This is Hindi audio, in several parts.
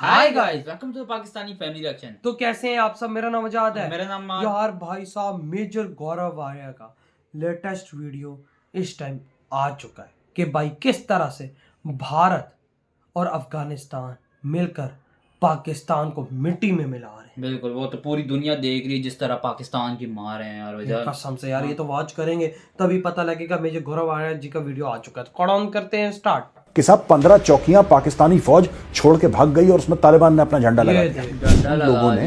Hi guys, welcome to Pakistani family reaction. तो कैसे हैं आप सब। मेरा नाम आजाद है। मेरा नाम यार भाई साहब, मेजर गौरव आर्या का लेटेस्ट वीडियो इस टाइम आ चुका है कि भाई किस तरह से भारत और अफगानिस्तान मिलकर पाकिस्तान को मिट्टी में मिला रहे हैं। बिल्कुल, वो तो पूरी दुनिया देख रही है जिस तरह पाकिस्तान की मार है यार। वजह कसम से यार, ये तो वॉच करेंगे तभी पता लगेगा। मेजर गौरव आर्या जी का वीडियो आ चुका है, तो कौन करते हैं स्टार्ट। कि साहब 15 चौकियां पाकिस्तानी फौज छोड़ के भाग गई और उसमें तालिबान ने अपना झंडा लगा दिया। इन लोगों ने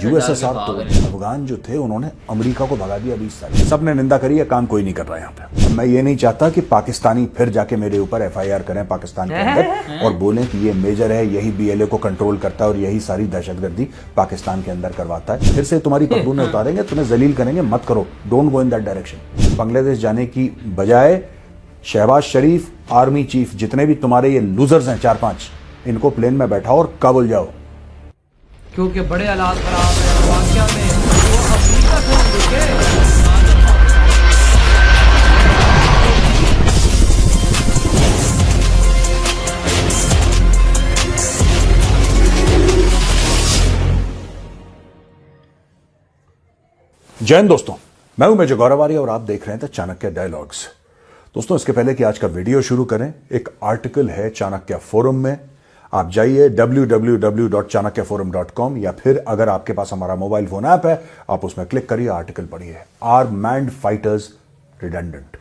यूएसएसआर तो अफगान जो थे उन्होंने अमेरिका को भगा दिया 20 साल। सबने निंदा करी है, काम कोई नहीं कर रहा है यहाँ पे। मैं ये नहीं चाहता कि पाकिस्तानी फिर जाके मेरे ऊपर एफआईआर करें पाकिस्तान के अंदर और बोलें कि ये मेजर है, यही बीएलए को कंट्रोल करता है और यही सारी दहशतगर्दी पाकिस्तान के अंदर करवाता है। फिर से तुम्हारी पगडूने उतारेंगे, तुम्हें जलील करेंगे, मत करो। Don't go in that direction. Bangladesh जाने की बजाय शहबाज शरीफ, आर्मी चीफ, जितने भी तुम्हारे ये लूजर्स हैं 4-5, इनको प्लेन में बैठाओ और काबुल जाओ, क्योंकि बड़े हालात खराब है वाकया में। वो अफ्रीका छोड़ देंगे। जय हिंद दोस्तों, मैं हूं मेजर गौरव आर्या और आप देख रहे हैं द चाणक्य डायलॉग्स। दोस्तों, इसके पहले कि आज का वीडियो शुरू करें, एक आर्टिकल है चाणक्य फोरम में। आप जाइए www.chanakyaforum.com या फिर अगर आपके पास हमारा मोबाइल फोन ऐप है आप उसमें क्लिक करिए, आर्टिकल पढ़िए। Are manned fighters redundant?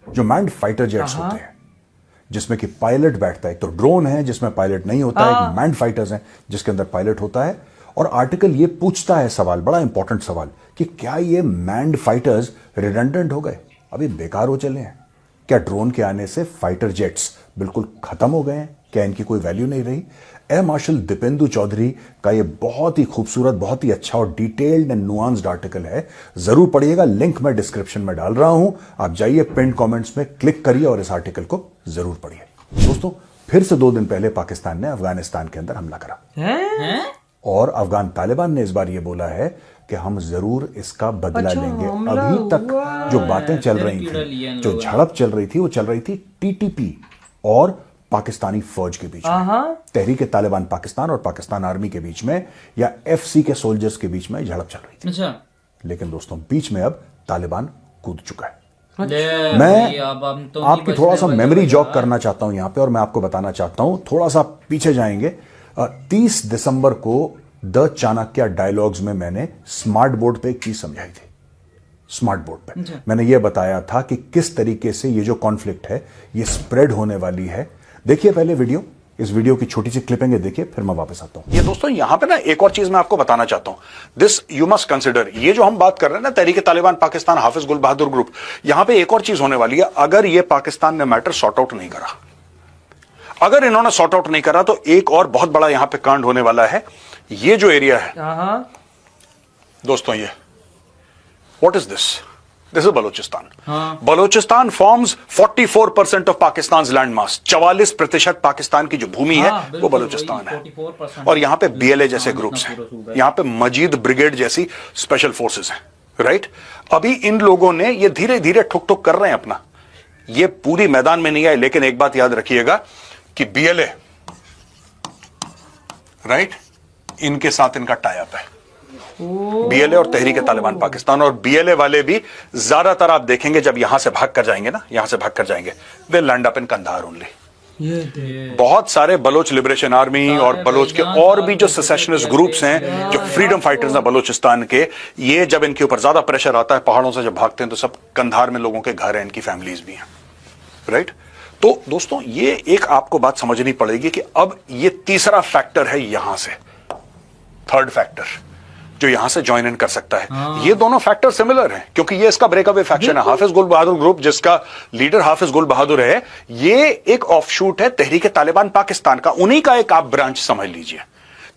जो मैंड फाइटर जेट्स होते हैं जिसमें कि पायलट बैठता है, तो ड्रोन है जिसमें पायलट नहीं होता है, एक मैंड फाइटर्स हैं जिसके अंदर पायलट होता है। और आर्टिकल ये पूछता है सवाल, बड़ा इंपॉर्टेंट सवाल, कि क्या ये मैंड फाइटर्स रिडंडेंट हो गए, अभी बेकार हो चले हैं? क्या ड्रोन के आने से फाइटर जेट्स बिल्कुल खत्म हो गए हैं? क्या इनकी कोई वैल्यू नहीं रही? एयर मार्शल दीपेंदु चौधरी का ये बहुत ही खूबसूरत, बहुत ही अच्छा और डिटेल्ड एंड नुआंस्ड आर्टिकल है, जरूर पढ़िएगा। लिंक मैं डिस्क्रिप्शन में डाल रहा हूं, आप जाइए, पिन कमेंट्स में क्लिक करिए और इस आर्टिकल को जरूर पढ़िए। दोस्तों, फिर से 2 दिन पहले पाकिस्तान ने अफगानिस्तान के अंदर हमला करा और अफगान तालिबान ने इस बार ये बोला है कि हम जरूर इसका बदला लेंगे। अभी तक जो बातें चल रही थी, जो झड़प चल रही थी, वो चल रही थी टीटीपी और पाकिस्तानी फौज के बीच में, तहरीक तालिबान पाकिस्तान और पाकिस्तान आर्मी के बीच में, या एफसी के सोल्जर्स के बीच में झड़प चल रही थी। अच्छा। लेकिन दोस्तों, बीच में अब तालिबान कूद चुका है। मैं आपकी थोड़ा सा मेमोरी जॉग करना चाहता हूं यहां पे और मैं आपको बताना चाहता हूं, थोड़ा सा पीछे जाएंगे। 30 दिसंबर को द चाणक्य डायलॉग्स में मैंने स्मार्ट बोर्ड पे एक चीज समझाई थी। स्मार्ट बोर्ड पे मैंने ये बताया था कि किस तरीके से ये जो कॉन्फ्लिक्ट है ये स्प्रेड होने वाली है। देखिए पहले वीडियो, इस वीडियो की छोटी सी क्लिपिंग है, देखिए, फिर मैं वापस आता हूं। ये दोस्तों, यहां पे ना एक और चीज मैं आपको बताना चाहता हूं, दिस यू मस्ट कंसिडर। ये जो हम बात कर रहे हैं ना, तहरीक तालिबान पाकिस्तान हाफिज गुल बहादुर ग्रुप, यहां पे एक और चीज होने वाली है। अगर ये पाकिस्तान ने मैटर सॉर्ट आउट नहीं करा, अगर इन्होंने सॉर्ट आउट नहीं करा, तो एक और बहुत बड़ा यहां पे कांड होने वाला है। ये जो एरिया है दोस्तों, ये what is this? This is Balochistan. Balochistan forms 44% of Pakistan land mass. 44% Pakistan की जो भूमि है वो बलोचिस्तान है। और यहां पे बीएलए जैसे ग्रुप्स हैं, यहां पे मजीद ब्रिगेड जैसी स्पेशल फोर्सेस हैं, राइट? अभी इन लोगों ने ये धीरे धीरे ठुक ठुक कर रहे हैं अपना, ये पूरी मैदान में नहीं आए। लेकिन एक बात याद रखिएगा कि बीएलए, राइट, इनके साथ इनका टाई अप है। बीएलए और तहरीक तालिबान पाकिस्तान, और बीएलए वाले भी ज्यादातर आप देखेंगे जब यहां से भाग कर जाएंगे ना, यहां से भाग कर जाएंगे, they land up in Kandahar only. बहुत सारे बलोच लिबरेशन आर्मी और बलोच के और भी जो सेसेशनिस्ट ग्रुप्स हैं, जो फ्रीडम फाइटर्स हैं बलोचिस्तान के, ये जब इनके ऊपर ज्यादा प्रेशर आता है, पहाड़ों से जब भागते हैं, तो सब कंधार में लोगों के घर हैं, इनकी फैमिलीज भी हैं, राइट? तो दोस्तों, ये एक आपको बात समझनी पड़ेगी कि अब ये तीसरा फैक्टर है यहां से, थर्ड फैक्टर जो यहां से ज्वाइन इन कर सकता है। ये दोनों फैक्टर सिमिलर हैं, क्योंकि ये इसका ब्रेकअवे फैक्शन है। हाफिज गुल बहादुर ग्रुप, जिसका लीडर हाफिज गुल बहादुर है, ये एक ऑफशूट है तहरीक तालिबान पाकिस्तान का, उन्हीं का एक आप ब्रांच समझ लीजिए।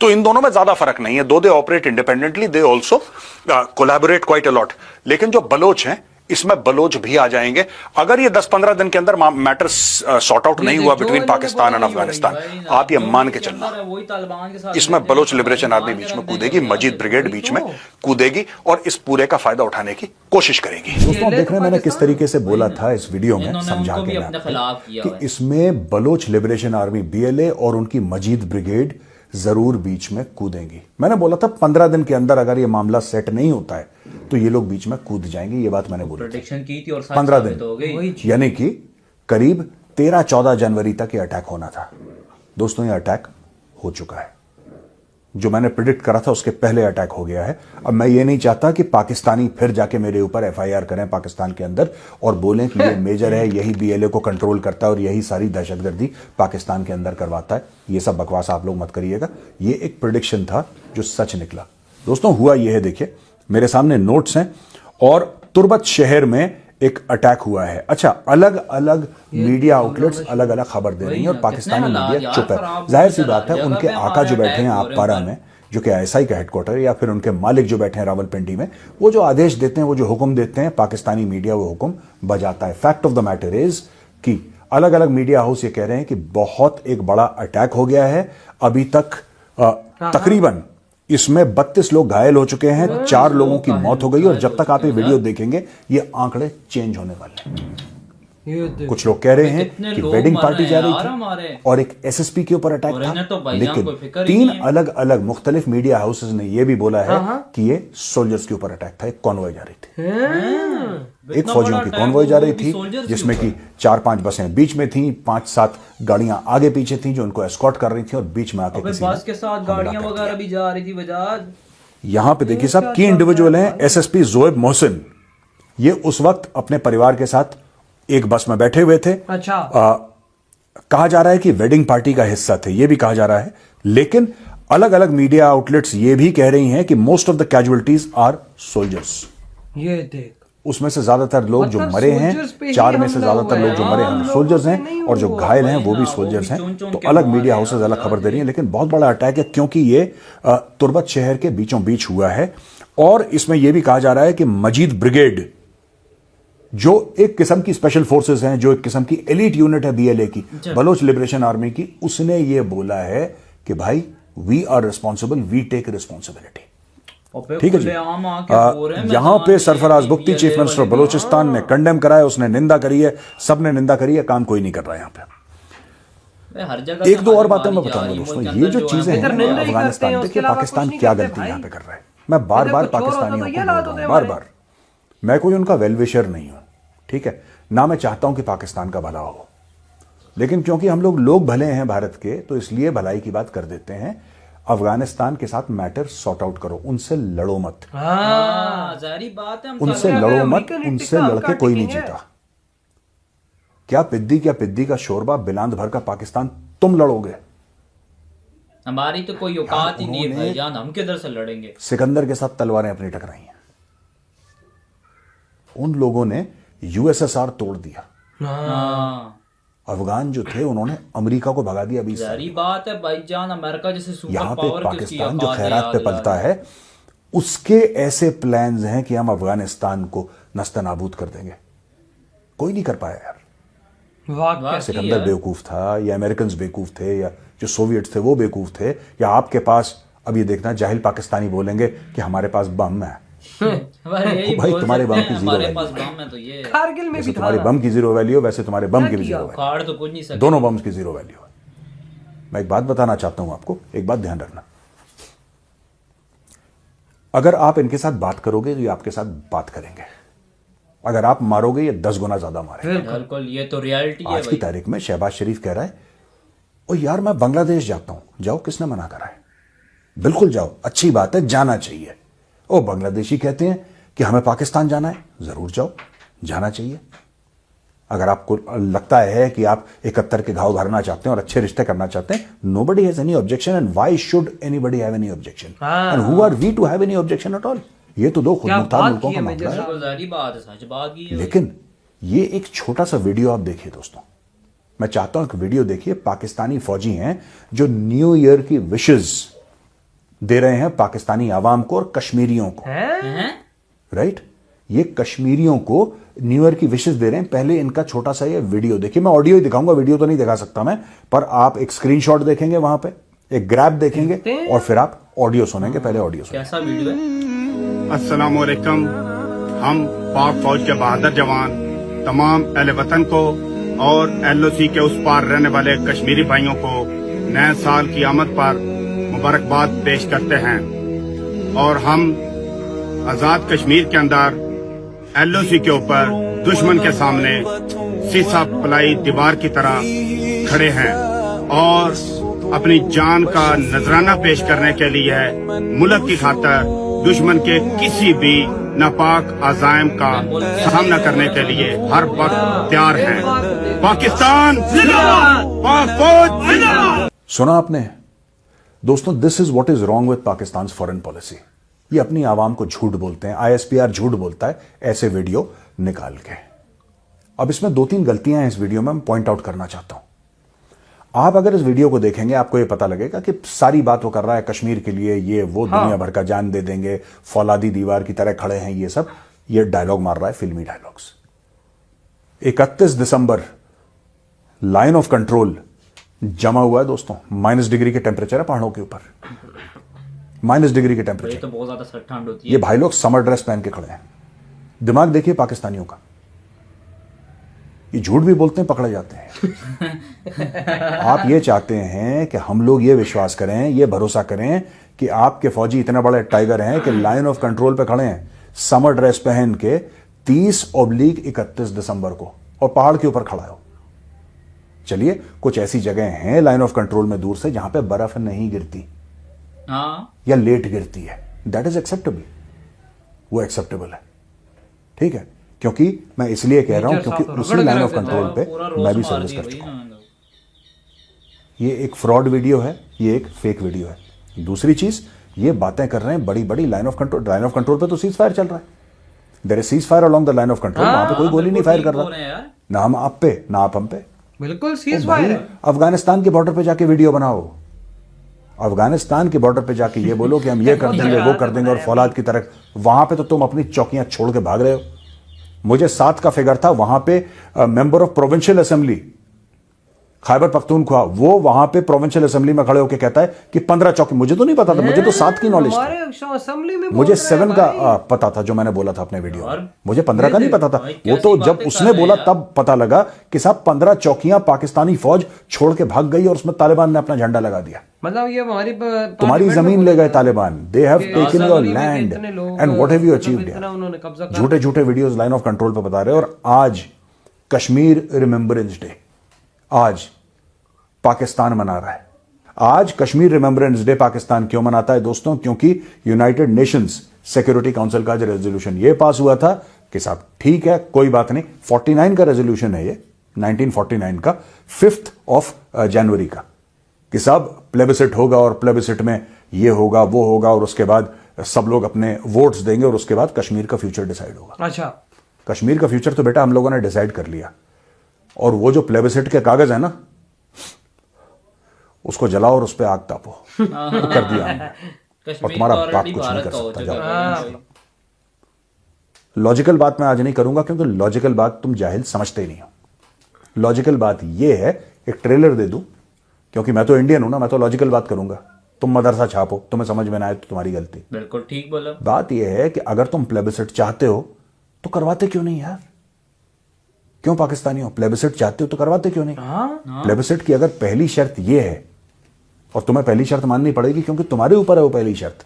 तो इन दोनों में ज्यादा फर्क नहीं है, दो they operate independently, they also collaborate quite allot. लेकिन जो बलोच हैं, इसमें बलोच भी आ जाएंगे। अगर ये 10-15 दिन के अंदर मैटर सॉर्ट आउट नहीं हुआ बिटवीन पाकिस्तान और अफगानिस्तान, आप ये मान के चलना, इसमें बलोच लिबरेशन आर्मी बीच में कूदेगी, मजीद ब्रिगेड बीच में कूदेगी और इस पूरे का फायदा उठाने की कोशिश करेगी। दोस्तों, देख रहे हैं मैंने किस तरीके से बोला था इस वीडियो में, समझा के कि इसमें बलोच लिबरेशन आर्मी बीएलए और उनकी मजीद ब्रिगेड जरूर बीच में कूदेंगी। मैंने बोला था 15 दिन के अंदर अगर ये मामला सेट नहीं होता है तो ये लोग बीच में कूद जाएंगे, ये बात मैंने बोली प्रेडिक्शन की थी और 15 दिन हो गई। यानी कि करीब 13-14 जनवरी तक ये अटैक होना था। दोस्तों ये अटैक हो चुका है, जो मैंने प्रिडिक्ट करा था उसके पहले अटैक हो गया है। अब मैं ये नहीं चाहता कि पाकिस्तानी फिर जाके मेरे ऊपर एफआईआर करें पाकिस्तान के अंदर और बोलें कि ये मेजर है, यही बीएलए को कंट्रोल करता है और यही सारी दहशतगर्दी पाकिस्तान के अंदर करवाता है। ये सब बकवास आप लोग मत करिएगा, ये एक प्रिडिक्शन था जो सच निकला। दोस्तों हुआ ये है, देखिए मेरे सामने नोट्स हैं और तुर्बत शहर में एक अटैक हुआ है। अच्छा, अलग अलग मीडिया आउटलेट्स अलग अलग खबर दे रही हैं और पाकिस्तानी मीडिया चुप है। जाहिर सी बात है, उनके आका जो बैठे हैं आप पारा में, जो कि आईएसआई का हेडक्वार्टर, या फिर उनके मालिक जो बैठे हैं रावलपिंडी में, वो जो आदेश देते हैं, वो जो हुक्म देते हैं, पाकिस्तानी मीडिया वो हुक्म बजाता है। Fact of the matter is कि अलग अलग मीडिया हाउस ये कह रहे हैं कि बहुत एक बड़ा अटैक हो गया है। अभी तक तकरीबन इसमें 32 लोग घायल हो चुके हैं, 4 लोगों की मौत हो गई और जब तक आप ये वीडियो देखेंगे ये आंकड़े चेंज होने वाले हैं। कुछ लोग कह रहे हैं कि वेडिंग पार्टी जा रही थी और एक एसएसपी के ऊपर अटैक था, लेकिन 3 अलग अलग मुख्तलिफ मीडिया हाउसेस ने यह भी बोला है कि ये सोल्जर्स के ऊपर अटैक था। एक कॉन्वॉय जा रही थी, एक फौजियों की कॉन्वॉय जा रही थी जिसमें कि 4-5 बसें बीच में थी, 5-7 गाड़ियां आगे पीछे थी जो उनको एस्कॉर्ट कर रही थी और बीच में आके किसी बस के साथ गाड़ियां वगैरह भी जा रही थी बजाज। यहां पे देखिए साहब, की इंडिविजुअल हैं एसएसपी जोएब मोहसिन। ये उस वक्त अपने परिवार के साथ एक बस में बैठे हुए थे। अच्छा, कहा जा रहा है कि वेडिंग पार्टी का हिस्सा थे, ये भी कहा जा रहा है, लेकिन अलग अलग मीडिया आउटलेट्स ये भी कह रही हैं कि most of the casualties are soldiers. ये देख, उसमें से ज्यादातर लोग जो मरे हैं, 4 में से ज्यादातर लोग जो मरे हैं सोल्जर्स हैं और जो घायल हैं वो भी सोल्जर्स हैं। तो अलग मीडिया हाउसेज अलग खबर दे रही हैं, लेकिन बहुत बड़ा अटैक है क्योंकि ये तुर्बत शहर के बीचों बीच हुआ है। और इसमें यह भी कहा जा रहा है कि मजीद ब्रिगेड, जो एक किस्म की स्पेशल फोर्सेस हैं, जो एक किस्म की एलीट यूनिट है बीएलए की, बलोच लिबरेशन आर्मी की, उसने ये बोला है कि भाई we are responsible, we take responsibility. ठीक है जी। यहां पे सरफराज बुख्ती, चीफ मिनिस्टर बलोचिस्तान ने कंडेम करा है, उसने निंदा करी है, सबने निंदा करी है, काम कोई नहीं कर रहा है यहां पे। हर जगह एक दो और बातें मैं बताऊंगा दोस्तों, ये जो चीजें हैं अफगानिस्तान, देखिए पाकिस्तान क्या गलती यहां पे कर रहा है। मैं बार बार पाकिस्तानियों को बोल रहा हूं, बार बार, मैं कोई उनका वेलविशर नहीं हूं, ठीक है ना, मैं चाहता हूं कि पाकिस्तान का भला हो, लेकिन क्योंकि हम लोग भले हैं भारत के, तो इसलिए भलाई की बात कर देते हैं। अफगानिस्तान के साथ मैटर सॉर्ट आउट करो, उनसे लड़ो मत। जारी बात है, उनसे लड़ो मत, उनसे लड़के कोई नहीं जीता। क्या पिद्दी का शोरबा बिलांद भर का पाकिस्तान तुम लड़ोगे? हमारी तो कोई औकात ही नहीं है भाईजान, हम किधर से लड़ेंगे? सिकंदर के साथ तलवारें अपनी टकराई हैं, उन लोगों ने यूएसएसआर तोड़ दिया। अफगान जो थे उन्होंने अमेरिका को भगा दिया। 20 साल बात है भाईजान, अमेरिका जैसे सुपर यहाँ पे पावर पाकिस्तान जो खैरात पे पलता है, उसके ऐसे प्लान्स हैं कि हम अफगानिस्तान को नस्तनाबूद कर देंगे। कोई नहीं कर पाया यार। सिकंदर बेवकूफ था या अमेरिकन बेवकूफ थे या जो सोवियत थे वो बेवकूफ थे, या आपके पास अब ये देखना जाहिल पाकिस्तानी बोलेंगे कि हमारे पास बम है। भाई तुम्हारे बम की जीरो वैल्यू, कारगिल में भी तुम्हारे बम की जीरो वैल्यू, वैसे तुम्हारे बम की भी जीरो वैल्यू, तो कुछ नहीं सकते, दोनों बम्स की जीरो वैल्यू है। मैं एक बात बताना चाहता हूं आपको, एक बात ध्यान रखना, अगर आप इनके साथ बात करोगे तो ये आपके साथ बात करेंगे, अगर आप मारोगे ये 10 गुना ज्यादा मारेंगे। बिल्कुल, ये तो रियलिटी है। आज की तारीख में शहबाज शरीफ कह रहा है, ओ यार मैं बांग्लादेश जाता हूं, जाओ, किसने मना करा है? बिल्कुल जाओ, अच्छी बात है, जाना चाहिए। ओ बांग्लादेशी कहते हैं कि हमें पाकिस्तान जाना है, जरूर जाओ, जाना चाहिए। अगर आपको लगता है कि आप 71 के घाव भरना चाहते हैं और अच्छे रिश्ते करना चाहते हैं, nobody has any objection, and why should anybody have any objection, and who are we to have any objection at all? ये तो दो खुदमुख्तार मुल्कों का मामला है। लेकिन ये एक छोटा सा वीडियो आप देखिए दोस्तों, मैं चाहता हूं एक वीडियो देखिए। पाकिस्तानी फौजी हैं जो न्यू ईयर की विशेस दे रहे हैं पाकिस्तानी आवाम को और कश्मीरियों को, राइट? ये कश्मीरियों को न्यू ईयर की विशेस दे रहे हैं। पहले इनका छोटा सा ये वीडियो देखिए, मैं ऑडियो ही दिखाऊंगा, वीडियो तो नहीं दिखा सकता मैं, पर आप एक स्क्रीनशॉट देखेंगे, वहां पे एक ग्रैब देखेंगे और फिर आप ऑडियो सुनेंगे। पहले ऑडियो सुनेंगे। कैसा वीडियो है? अस्सलाम वालेकुम। हम पाक फौज के बहादुर जवान तमाम अहले वतन को और एलओसी के उस पार रहने वाले कश्मीरी भाइयों को नए साल की आमद पर मुबारकबाद पेश करते हैं और हम आजाद कश्मीर के अंदर LOC के ऊपर दुश्मन के सामने सीसा पलाई दीवार की तरह खड़े हैं और अपनी जान का नजराना पेश करने के लिए मुल्क की खातिर दुश्मन के किसी भी नापाक अज़ाइम का सामना करने के लिए हर वक्त तैयार हैं। पाकिस्तान जिंदाबाद, पाक फौज जिंदाबाद। सुना आपने दोस्तों, this is what is wrong with Pakistan foreign policy. ये अपनी आवाम को झूठ बोलते हैं, ISPR झूठ बोलता है ऐसे वीडियो निकाल के। अब इसमें 2-3 गलतियां हैं इस वीडियो में, मैं पॉइंट आउट करना चाहता हूं। आप अगर इस वीडियो को देखेंगे आपको ये पता लगेगा कि सारी बात वो कर रहा है कश्मीर के लिए, ये वो दुनिया भर का जान दे देंगे, फौलादी दीवार की तरह खड़े हैं, ये सब ये डायलॉग मार रहा है, फिल्मी dialogues. 31 December line of control जमा हुआ है दोस्तों, -डिग्री के टेम्परेचर है पहाड़ों के ऊपर, -डिग्री के टेम्परेचर। तो बहुत ज्यादा ठंड होती है। ये भाई लोग समर ड्रेस पहन के खड़े हैं। दिमाग देखिए पाकिस्तानियों का, ये झूठ भी बोलते हैं, पकड़े जाते हैं। आप ये चाहते हैं कि हम लोग ये विश्वास करें, ये भरोसा करें कि आपके फौजी इतने बड़े टाइगर हैं कि लाइन ऑफ कंट्रोल पे खड़े हैं समर ड्रेस पहन के 30/31 दिसंबर को, और पहाड़ के ऊपर खड़ा हो। चलिए, कुछ ऐसी जगह हैं लाइन ऑफ कंट्रोल में दूर से जहां पे बर्फ नहीं गिरती या लेट गिरती है, दैट इज एक्सेप्टेबल, वो एक्सेप्टेबल है, ठीक है। क्योंकि मैं इसलिए कह रहा हूं क्योंकि उसी लाइन ऑफ कंट्रोल पे मैं भी सर्विस कर चुका हूं। ये एक फ्रॉड वीडियो है, ये एक फेक वीडियो है। दूसरी चीज, ये बातें कर रहे हैं बड़ी बड़ी line of control. Line of control पे तो सीज फायर चल रहा है, there is ceasefire along the line of control. वहां पे कोई गोली नहीं फायर कर रहा, ना हम आप पे ना आप हम पे, बिल्कुल सीज फायर है। अफगानिस्तान के बॉर्डर पे जाके वीडियो बनाओ, अफगानिस्तान के बॉर्डर पे जाके ये बोलो कि हम ये कर देंगे वो कर देंगे और फौलाद की तरह, वहां पे तो तुम अपनी चौकियां छोड़ के भाग रहे हो। मुझे 7 का फिगर था, वहां पे member of provincial assembly Khyber Pakhtunkhwa, वो वहां पे प्रोविंशियल असेंबली में खड़े होकर कहता है कि 15 चौकी। मुझे तो नहीं पता था, मुझे तो 7 की नॉलेज थी, मुझे 7 का पता था जो मैंने बोला था अपने वीडियो में, मुझे 15 का नहीं पता था। वो तो जब उसने बोला तब पता लगा कि साहब 15 चौकियां पाकिस्तानी फौज छोड़ के भाग गई और उसमें तालिबान ने अपना झंडा लगा दिया। मतलब ये हमारी तुम्हारी जमीन ले गए Taliban, they have taken your land and what have you achieved. झूठे झूठे वीडियोस लाइन ऑफ कंट्रोल पे बता रहे हो। और आज कश्मीर रिमेंबरेंस डे, आज पाकिस्तान मना रहा है। आज कश्मीर रिमेंबरेंस डे पाकिस्तान क्यों मनाता है दोस्तों? क्योंकि यूनाइटेड नेशंस सिक्योरिटी काउंसिल का जो रेजोल्यूशन ये पास हुआ था कि साहब ठीक है कोई बात नहीं, 49 का रेजोल्यूशन है ये, 1949 का 5 जनवरी का, कि साहब प्लेबिसिट होगा और प्लेबिसिट में ये होगा वो होगा और उसके बाद सब लोग अपने वोट्स देंगे और उसके बाद कश्मीर का फ्यूचर डिसाइड होगा। अच्छा, कश्मीर का फ्यूचर तो बेटा हम लोगों ने डिसाइड कर लिया, और वो जो प्लेबिसिट के कागज है ना, उसको जलाओ और उस पर आग तापो, कर दिया हमने, और तुम्हारा बाप कुछ नहीं कर सकता। जाओ, लॉजिकल बात मैं आज नहीं करूंगा क्योंकि लॉजिकल बात तुम जाहिल समझते ही नहीं हो। लॉजिकल बात ये है, एक ट्रेलर दे दूं, क्योंकि मैं तो इंडियन हूं ना, मैं तो लॉजिकल बात करूंगा। तुम मदरसा छापो, तुम्हें समझ में ना आए तो तुम्हारी गलती। बिल्कुल ठीक बोला। बात यह है कि अगर तुम प्लेबिसिट चाहते हो तो करवाते क्यों नहीं यार? क्यों पाकिस्तानियों, प्लेबिसिट चाहते हो तो करवाते क्यों नहीं? प्लेबिसिट की अगर पहली शर्त यह है, और तुम्हें पहली शर्त माननी पड़ेगी क्योंकि तुम्हारे ऊपर है वो पहली शर्त,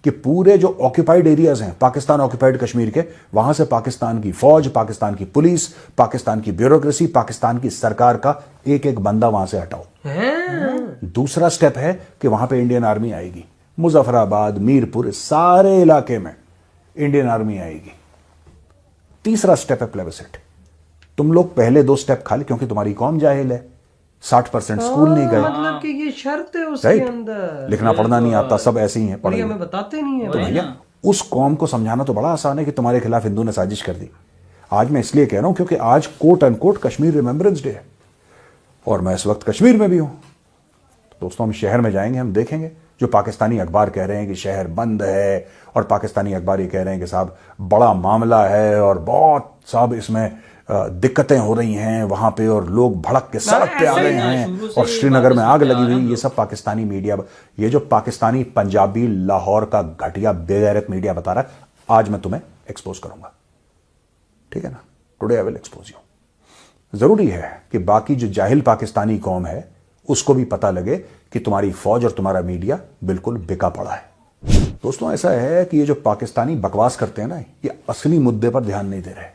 कि पूरे जो ऑक्यूपाइड एरियाज हैं पाकिस्तान ऑक्यूपाइड कश्मीर के, वहां से पाकिस्तान की फौज, पाकिस्तान की पुलिस, पाकिस्तान की ब्यूरोक्रेसी, पाकिस्तान की सरकार का एक एक बंदा वहां से हटाओ। दूसरा स्टेप है कि वहां पे इंडियन आर्मी आएगी, मुजफ्फराबाद, मीरपुर, सारे इलाके में इंडियन आर्मी आएगी। तीसरा स्टेप है प्लेबिसिट। तुम लोग पहले 2 स्टेप खा ले क्योंकि तुम्हारी कौम जाहिल है, 60% स्कूल नहीं गए, मतलब कि ये शर्त है उसके अंदर, लिखना पढ़ना नहीं आता, सब ऐसे ही है, पढ़े हमें बताते नहीं है। तो भैया उस कौम को समझाना तो बड़ा आसान है कि तुम्हारे खिलाफ हिंदू ने साजिश कर दी। आज मैं इसलिए कह रहा हूं क्योंकि आज quote unquote Kashmir remembrance day है, और मैं इस वक्त कश्मीर में भी हूं। दोस्तों, हम शहर में जाएंगे, हम देखेंगे जो पाकिस्तानी अखबार कह रहे हैं कि शहर बंद है, और पाकिस्तानी अखबार ये कह रहे हैं कि साहब बड़ा मामला है और बहुत साहब इसमें दिक्कतें हो रही हैं वहां पे, और लोग भड़क के सड़क पे आ रहे हैं, और श्रीनगर में आग लगी हुई। ये सब पाकिस्तानी मीडिया, ये जो पाकिस्तानी पंजाबी लाहौर का घटिया बेगैरत मीडिया बता रहा है, आज मैं तुम्हें एक्सपोज करूंगा, ठीक है ना? Today I will expose you. जरूरी है कि बाकी जो जाहिल पाकिस्तानी कौम है उसको भी पता लगे कि तुम्हारी फौज और तुम्हारा मीडिया बिल्कुल बिका पड़ा है। दोस्तों, ऐसा है कि ये जो पाकिस्तानी बकवास करते हैं ना, ये असली मुद्दे पर ध्यान नहीं दे रहे।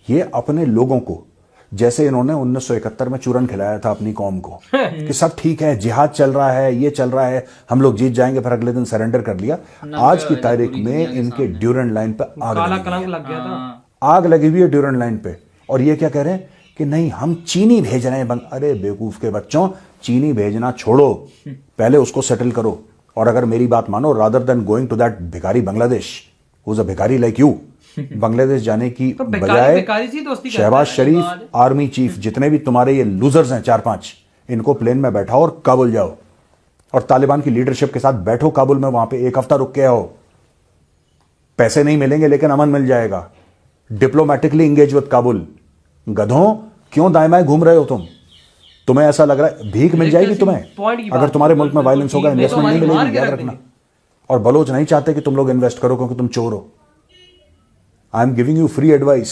ये अपने लोगों को, जैसे इन्होंने 1971 में चूरन खिलाया था अपनी कौम को कि सब ठीक है, जिहाद चल रहा है, ये चल रहा है, हम लोग जीत जाएंगे, फिर अगले दिन सरेंडर कर लिया। आज की तारीख में इनके ड्यूरेंट लाइन पे काला कलंक लग गया था, आग लगी हुई है ड्यूरेंट लाइन पे। और ये क्या कह रहे हैं कि नहीं, हम चीनी भेज रहे हैं। अरे बेवकूफ के बच्चों, चीनी भेजना छोड़ो, पहले उसको सेटल करो। और अगर मेरी बात मानो, rather than going to that भिखारी बांग्लादेश, हु इज अ भिखारी लाइक यू, बांग्लादेश जाने की तो बजाय दोस्ती शहबाज शरीफ, आर्मी चीफ, जितने भी तुम्हारे ये लूजर्स हैं 4-5, इनको प्लेन में बैठाओ और काबुल जाओ और तालिबान की लीडरशिप के साथ बैठो काबुल में, वहां पे 1 हफ्ता रुक के आओ। पैसे नहीं मिलेंगे लेकिन अमन मिल जाएगा। Diplomatically engage with Kabul. गधों, क्यों दाएं बाएं घूम रहे हो तुम? तुम्हें ऐसा लग रहा है भीख मिल जाएगी तुम्हें अगर तुम्हारे मुल्क में वायलेंस होगा, इन्वेस्टमेंट नहीं मिलेगी, याद रखना। और बलोच नहीं चाहते कि तुम लोग इन्वेस्ट करो क्योंकि तुम चोर हो। I am giving you free advice.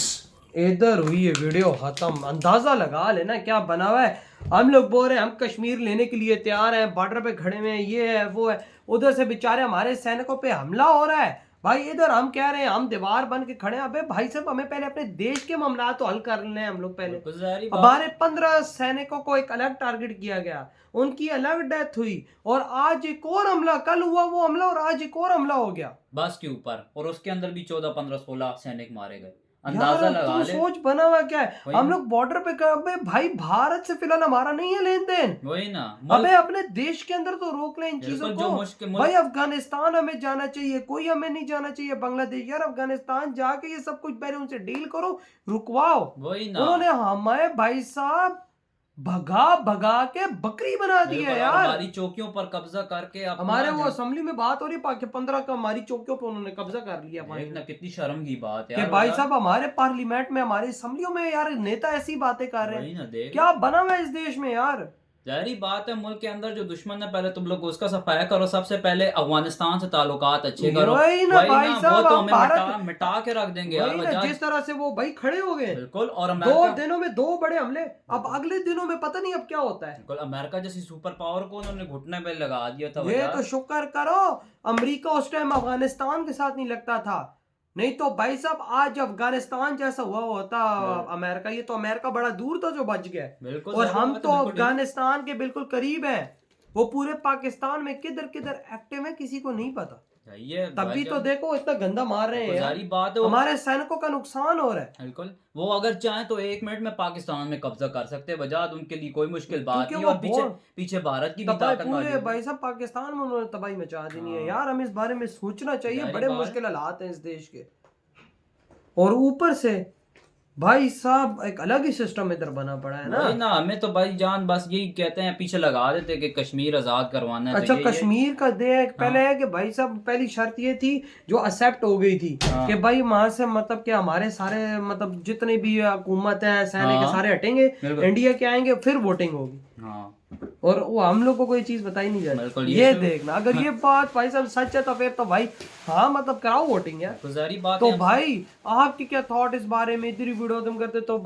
इधर हुई है वीडियो खत्म, अंदाजा लगा लेना क्या बना हुआ है। हम लोग बोल रहे हैं हम कश्मीर लेने के लिए तैयार हैं, बॉर्डर पे खड़े हुए हैं, ये है वो है, उधर से बेचारे हमारे सैनिकों पे हमला हो रहा है। भाई इधर हम कह रहे हैं हम दीवार बन के खड़े हैं। अबे भाई साहब, हमें पहले अपने देश के मामला तो हल कर लें हम लोग पहले। हमारे 15 सैनिकों को एक अलग टारगेट किया गया, उनकी अलग डेथ हुई, और आज एक और हमला, कल हुआ वो हमला और आज एक और हमला हो गया बस के ऊपर, और उसके अंदर भी 14, 15, 16 सैनिक मारे गए। अंदाजा लगा ले। सोच बना हुआ क्या है। हम लोग बॉर्डर पे अबे भाई, भारत से फिलहाल हमारा नहीं है लेन देन, वही ना। अबे अपने देश के अंदर तो रोक ले इन चीजों को। भाई अफगानिस्तान हमें जाना चाहिए, कोई हमें नहीं जाना चाहिए बांग्लादेश। यार अफगानिस्तान जाके ये सब कुछ पहले उनसे डील करो, रुकवाओ। वही ना, उन्होंने हमें भाई साहब भगा भगा के बकरी बना दी है यार। हमारी चौकियों पर कब्जा करके हमारे वो असेंबली में बात हो रही है 15 का, हमारी चौकियों पर उन्होंने कब्जा कर लिया। देखना कितनी शर्म की बात है कि भाई साहब हमारे पार्लियामेंट में, हमारी असेंबलियों में यार नेता ऐसी बातें कर रहे हैं। देख क्या बना हुआ है इस देश में यार। जाहिर बात है, मुल्क के अंदर जो दुश्मन है पहले तुम लोग उसका सफाया करो। सबसे पहले अफगानिस्तान से ताल्लुकात अच्छे करो। वही ना भाई साहब, वो तो हमें मिटा के रख देंगे यार। जिस तरह से वो भाई खड़े हो गए बिल्कुल। और 2 दिनों में 2 बड़े हमले, अब अगले दिनों में पता नहीं अब क्या होता है। बिल्कुल, अमेरिका जैसी सुपर पावर को उन्होंने घुटने पे लगा दिया था। ये तो शुक्र करो अमेरिका उस टाइम अफगानिस्तान के साथ नहीं लगता था, नहीं तो भाई साहब आज अफगानिस्तान जैसा हुआ होता अमेरिका। ये तो अमेरिका बड़ा दूर था जो बच गया, और हम तो अफगानिस्तान के बिल्कुल करीब हैं। वो पूरे पाकिस्तान में किधर किधर एक्टिव है किसी को नहीं पता। तभी तो देखो इतना गंदा मार रहे हैं यार। बात है, हमारे सैनिकों का नुकसान हो रहा है। बिल्कुल, वो अगर चाहे तो 1 मिनट में पाकिस्तान में कब्जा कर सकते हैं, बजाद उनके लिए कोई मुश्किल बात नहीं। और पीछे भारत की भी ताकत पूरे भाई साहब पाकिस्तान में उन्होंने तबाही मचा देनी है यार। हमें इस बारे में सोचना चाहिए, बड़े मुश्किल हालात हैं इस देश के। और ऊपर से भाई साहब एक अलग ही सिस्टम इधर बना पड़ा है ना। हमें तो भाई जान बस यही कहते हैं, पीछे लगा देते कि कश्मीर आजाद करवाना है। अच्छा कश्मीर का देख पहले है कि भाई साहब पहली शर्त ये थी जो एक्सेप्ट हो गई थी कि भाई वहां से मतलब कि हमारे सारे मतलब जितने भी हुकूमत है सैनिक के सारे हटेंगे, इंडिया के आएंगे, फिर वोटिंग होगी। और वो हम लोग को कोई चीज बताई नहीं जाती। ये देखना अगर ये बात भाई साहब सच है तो फिर तो भाई हाँ मतलब कराओ वोटिंग यार। तो भाई आपकी क्या थॉट इस बारे में, इतनी वीडियो तुम करते तो